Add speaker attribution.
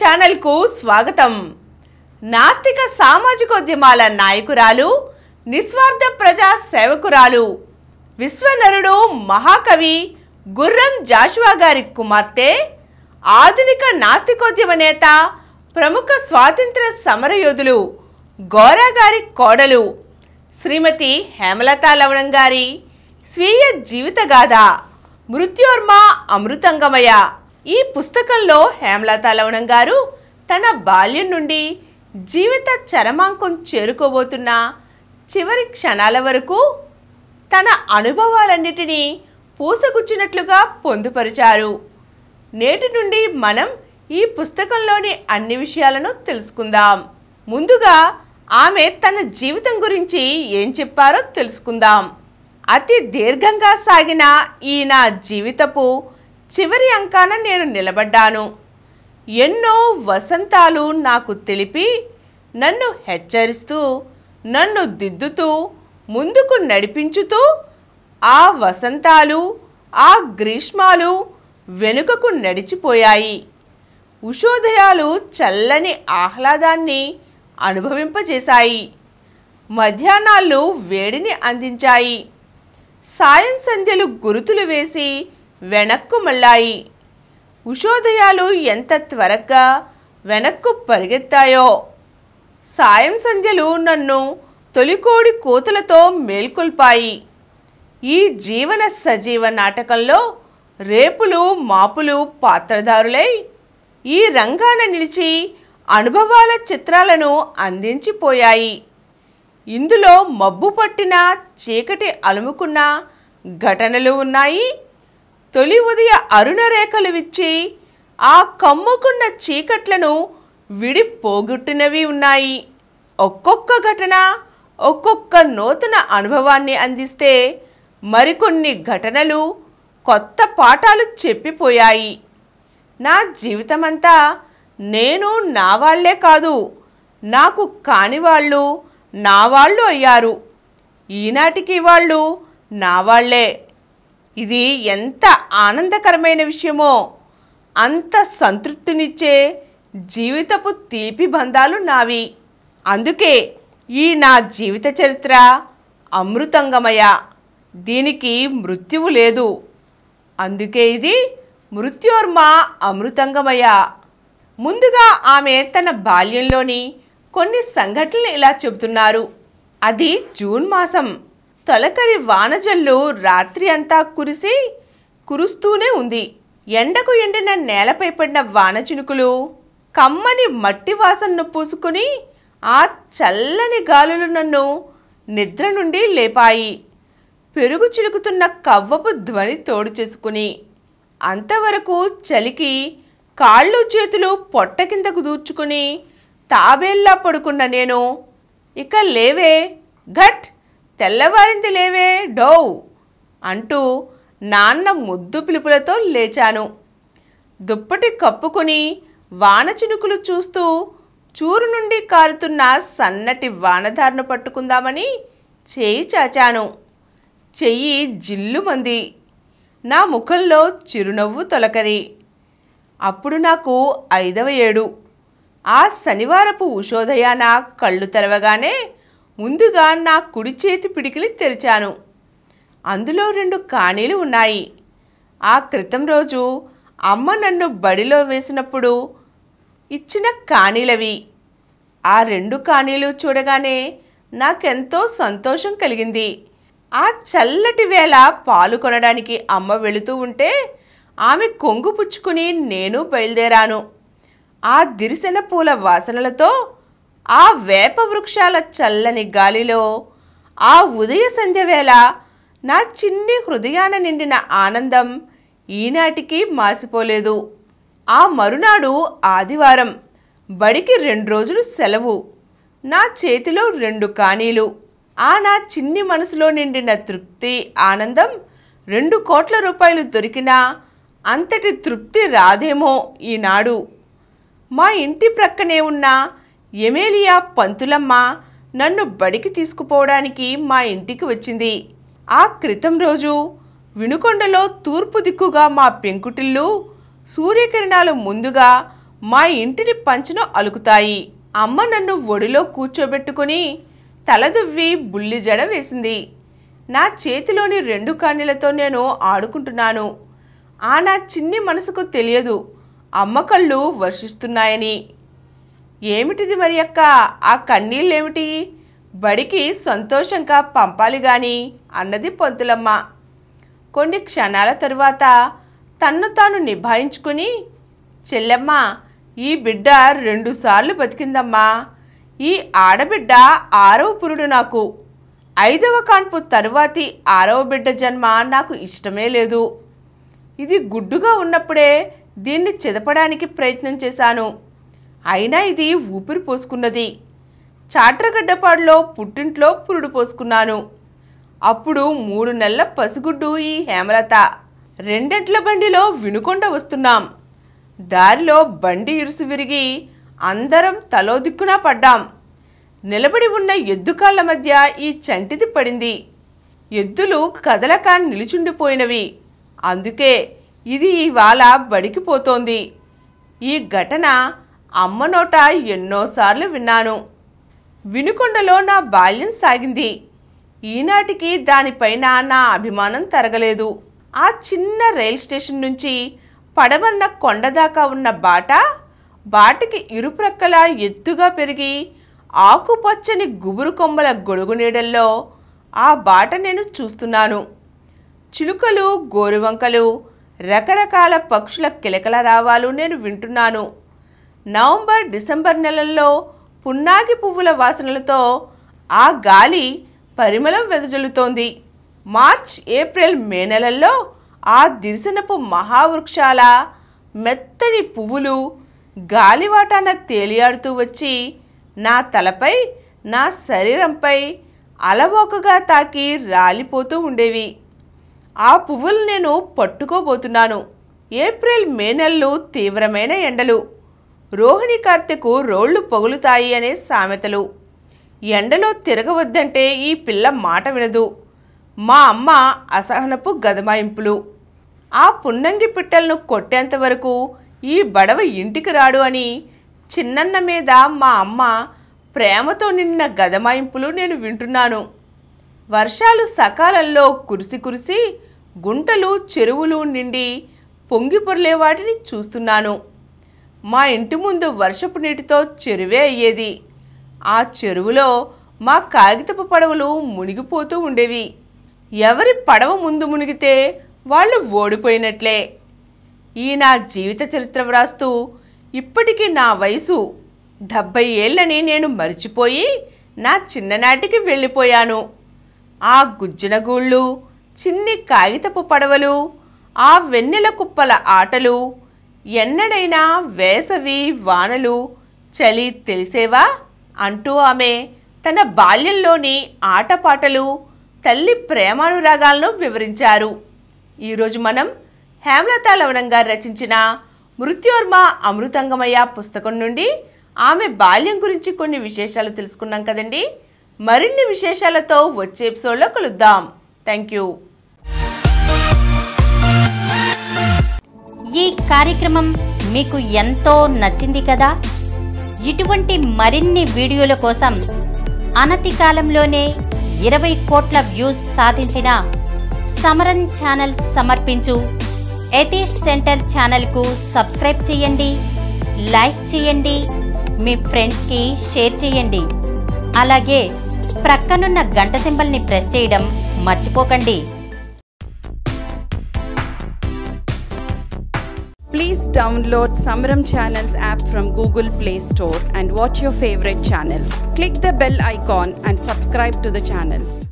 Speaker 1: ఛానల్కు స్వాగతం. నాస్తిక సామాజికోద్యమాల నాయకురాలు, నిస్వార్థ ప్రజా సేవకురాలు, విశ్వనరుడు మహాకవి గుర్రం జాషువా గారి కుమార్తె, ఆధునిక నాస్తికోద్యమ నేత, ప్రముఖ స్వాతంత్ర సమరయోధులు గోరా గారి కోడలు శ్రీమతి హేమలత లవణం గారి స్వీయ జీవిత గాథ మృత్యోర్మ అమృతంగమయ. ఈ పుస్తకంలో హేమలత లవణం గారు తన బాల్యం నుండి జీవిత చరమాంకం చేరుకోబోతున్న చివరి క్షణాల వరకు తన అనుభవాలన్నిటినీ పూసగుచ్చినట్లుగా పొందుపరిచారు. నేటి నుండి మనం ఈ పుస్తకంలోని అన్ని విషయాలను తెలుసుకుందాం. ముందుగా ఆమె తన జీవితం గురించి ఏం చెప్పారో తెలుసుకుందాం. అతి దీర్ఘంగా సాగిన ఈ నా జీవితపు చివరి అంకాన నేను నిలబడ్డాను. ఎన్నో వసంతాలు నాకు తెలిపి, నన్ను హెచ్చరిస్తూ, నన్ను దిద్దుతూ, ముందుకు నడిపించుతూ, ఆ వసంతాలు, ఆ గ్రీష్మాలు వెనుకకు నడిచిపోయాయి. ఉషోదయాలు చల్లని ఆహ్లాదాన్ని అనుభవింపజేశాయి. మధ్యాహ్నాలు వేడిని అందించాయి. సాయం సంధ్యలు గురుతులు వేసి వెనక్కు మళ్ళాయి. ఉషోదయాలు ఎంత త్వరగా వెనక్కు పరిగెత్తాయో, సాయం సంధ్యలు నన్ను తొలికోడి కోతులతో మేల్కొల్పాయి. ఈ జీవన సజీవ నాటకంలో రేపులు మాపులు పాత్రధారులై ఈ రంగాన నిలిచి అనుభవాల చిత్రాలను అందించిపోయాయి. ఇందులో మబ్బు పట్టిన చీకటి అలుముకున్న ఘటనలు ఉన్నాయి. తొలి ఉదయ అరుణ రేఖలు విచ్చి ఆ కమ్ముకున్న చీకట్లను విడిపోగొట్టినవి ఉన్నాయి. ఒక్కొక్క ఘటన ఒక్కొక్క నూతన అనుభవాన్ని అందిస్తే, మరికొన్ని ఘటనలు కొత్త పాఠాలు చెప్పిపోయాయి. నా జీవితమంతా నేను నా వాళ్లే కాదు, నాకు కాని వాళ్ళు నా వాళ్ళు అయ్యారు. ఈనాటికి వాళ్ళు నా వాళ్లే. ఇది ఎంత ఆనందకరమైన విషయమో, అంత సంతృప్తినిచ్చే జీవితపు తీపి బంధాలు నావి. అందుకే ఈ నా జీవిత చరిత్ర అమృతంగమయ. దీనికి మృత్యువు లేదు. అందుకే ఇది మృత్యోర్మ అమృతంగమయ. ముందుగా ఆమె తన బాల్యంలోని కొన్ని సంఘటనలు ఇలా చెబుతున్నారు. అది జూన్ మాసం. తొలకరి వానజల్లు రాత్రి అంతా కురుస్తూనే ఉంది. ఎండకు ఎండిన నేలపై పడిన వాన చినుకులు కమ్మని మట్టి వాసనను పూసుకుని ఆ చల్లని గాలులు నన్ను నిద్ర నుండి లేపాయి. పెరుగు చిలుకుతున్న కవ్వపు ధ్వని తోడు చేసుకుని, అంతవరకు చలికి కాళ్ళు చేతులు పొట్ట కిందకు దూర్చుకుని తాబేల్లా పడుకున్న నేను, ఇక లేవే, ఘట్, తెల్లవారింది లేవే, డౌ అంటూ నాన్న ముద్దు పిలుపులతో లేచాను. దుప్పటి కప్పుకుని వాన చినుకులు చూస్తూ చూరు నుండి కారుతున్న సన్నటి వానధారను పట్టుకుందామని చేయి చాచాను. చెయ్యి జిల్లుమంది. నా ముఖంలో చిరునవ్వు తొలకరి. అప్పుడు నాకు 5వ ఏడు. ఆ శనివారపు ఉషోదయాన కళ్ళు తెరవగానే ముందుగా నా కుడి చేతి పిడికిలి తెరిచాను. అందులో 2 కాణీలు ఉన్నాయి. ఆ క్రితం రోజు అమ్మ నన్ను బడిలో వేసినప్పుడు ఇచ్చిన కాణీలవి. ఆ 2 కాణీలు చూడగానే నాకెంతో సంతోషం కలిగింది. ఆ చల్లటి వేళ పాలు కొనడానికి అమ్మ వెళుతూ ఉంటే ఆమె కొంగు పుచ్చుకుని నేను బయలుదేరాను. ఆ దిరిసెన పూల వాసనలతో, ఆ వేప వృక్షాల చల్లని గాలిలో, ఆ ఉదయ సంధ్య వేళ నా చిన్ని హృదయాన నిండిన ఆనందం ఈనాటికి మాసిపోలేదు. ఆ మరునాడు ఆదివారం. బడికి 2 రోజులు సెలవు. నా చేతిలో 2 కాణీలు. ఆ నా చిన్ని మనసులో నిండిన తృప్తి, ఆనందం 2 కోట్ల రూపాయలు దొరికినా అంతటి తృప్తి రాదేమో ఈనాడు. మా ఇంటి ప్రక్కనే ఉన్న ఎమేలియా పంతులమ్మ నన్ను బడికి తీసుకుపోవడానికి మా ఇంటికి వచ్చింది. ఆ క్రితం రోజు వినుకొండలో తూర్పు దిక్కుగా మా పెంకుటిల్లు సూర్యకిరణాలు ముందుగా మా ఇంటిని పంచును అలుకుతాయి. అమ్మ నన్ను ఒడిలో కూర్చోబెట్టుకుని తలదువ్వి బుల్లి జడ వేసింది. నా చేతిలోని 2 కన్నీళ్లతో నేను ఆడుకుంటున్నాను. నా చిన్ని మనసుకు తెలియదు అమ్మ కళ్ళు వర్షిస్తున్నాయని. ఏమిటిది మరి అక్క, ఆ కన్నీళ్ళేమిటి? బడికి సంతోషంగా పంపాలి గాని అన్నది పంతులమ్మ. కొన్ని క్షణాల తరువాత తన్ను తాను నిభాయించుకుని, చెల్లెమ్మ, ఈ బిడ్డ 2 సార్లు బతికిందమ్మా. ఈ ఆడబిడ్డ 6వ పురుడు నాకు. 5వ కాన్పు తరువాతి 6వ బిడ్డ జన్మ నాకు ఇష్టమే లేదు. ఇది గుడ్డుగా ఉన్నప్పుడే దీన్ని చెదపడానికి ప్రయత్నం చేశాను. అయినా ఇది ఊపిరి పోసుకున్నది. చాట్రగడ్డపాడులో పుట్టింట్లో పురుడు పోసుకున్నాను. అప్పుడు 3 నెలల పసిగుడ్డు ఈ హేమలత. 2 ఎడ్ల బండిలో వినుకొండ వస్తున్నాం. దారిలో బండి ఇరుసు విరిగి అందరం తలో దిక్కున పడ్డాం. నిలబడి ఉన్న ఎద్దు కాళ్ళ మధ్య ఈ చంటిది పడింది. ఎద్దులు కదలక నిలుచుండిపోయినవి. అందుకే ఇది ఇవాళ బడికి పోతోంది. ఈ ఘటన అమ్మ నోట ఎన్నోసార్లు విన్నాను. వినుకొండలో నా బాల్యం సాగింది. ఈనాటికి దానిపైన నా అభిమానం తరగలేదు. ఆ చిన్న రైల్ స్టేషన్ నుంచి పడమన్న కొండదాకా ఉన్న బాటకి ఇరుప్రక్కల ఎత్తుగా పెరిగి ఆకుపచ్చని గుబురు కొమ్మల గొడుగు నీడల్లో ఆ బాట నేను చూస్తున్నాను. చిలుకలు, గోరువంకలు, రకరకాల పక్షుల కిలకల రావాలు నేను వింటున్నాను. నవంబర్, డిసెంబర్ నెలల్లో పున్నాగి పువ్వుల వాసనలతో ఆ గాలి పరిమళం వెదజల్లుతోంది. మార్చ్, ఏప్రిల్, మే నెలల్లో ఆ దిరిసనపు మహావృక్షాల మెత్తని పువ్వులు గాలివాటాన తేలియాడుతూ వచ్చి నా తలపై, నా శరీరంపై అలవోకగా తాకి రాలిపోతూ ఉండేవి. ఆ పువ్వులు నేను పట్టుకోబోతున్నాను. ఏప్రిల్, మే నెలలు తీవ్రమైన ఎండలు. రోహిణి కార్తెకు రోళ్లు పగులుతాయి అనే సామెతలు. ఎండలో తిరగవద్దంటే ఈ పిల్ల మాట వినదు. మా అమ్మ అసహనపు గదమాయింపులు. ఆ పున్నంగి పిట్టలను కొట్టేంత వరకు ఈ బడవ ఇంటికి రాడు అని చిన్నన్న మీద మా అమ్మ ప్రేమతో నిండిన గదమాయింపులు నేను వింటున్నాను. వర్షాలు సకాలంలో కురిసి గుంటలు, చెరువులు నిండి పొంగి పొర్లే వాటిని చూస్తున్నాను. మా ఇంటి ముందు వర్షపు నీటితో చెరువే అయ్యేది. ఆ చెరువులో మా కాగితపు పడవలు మునిగిపోతూ ఉండేవి. ఎవరి పడవ ముందు మునిగితే వాళ్ళు ఓడిపోయినట్లే. ఈ నా జీవిత చరిత్ర వ్రాస్తూ ఇప్పటికీ నా వయసు 70 ఏళ్ళని నేను మరిచిపోయి నా చిన్ననాటికి వెళ్ళిపోయాను. ఆ గుజ్జనగూళ్ళు, చిన్ని కాగితపు పడవలు, ఆ వెన్నెల కుప్పల ఆటలు, ఎన్నడైనా వేసవి, వానలు, చలి తెలిసేవా అంటూ ఆమె తన బాల్యంలోని ఆటపాటలు, తల్లి ప్రేమానురాగాలను వివరించారు. ఈరోజు మనం హేమలత లవణం గారు రచించిన మృత్యోర్మ అమృతంగమయ్య పుస్తకం నుండి ఆమె బాల్యం గురించి కొన్ని విశేషాలు తెలుసుకున్నాం కదండి. మరిన్ని విశేషాలతో వచ్చే ఎపిసోడ్లో కలుద్దాం. Thank you.
Speaker 2: ఈ కార్యక్రమం మీకు ఎంతో నచ్చింది కదా. ఇటువంటి మరిన్ని వీడియోల కోసం అనతి కాలంలోనే 20 కోట్ల వ్యూస్ సాధించిన సమరన్ ఛానల్ సమర్పించు యతీష్ సెంటర్ ఛానల్కు సబ్స్క్రైబ్ చేయండి, లైక్ చేయండి, మీ ఫ్రెండ్స్కి షేర్ చేయండి. అలాగే ప్రక్కనున్న గంట సింబల్ని ప్రెస్ చేయడం మర్చిపోకండి.
Speaker 3: Please download Samaram Channels app from Google Play Store and watch your favorite channels. Click the bell icon and subscribe to the channels.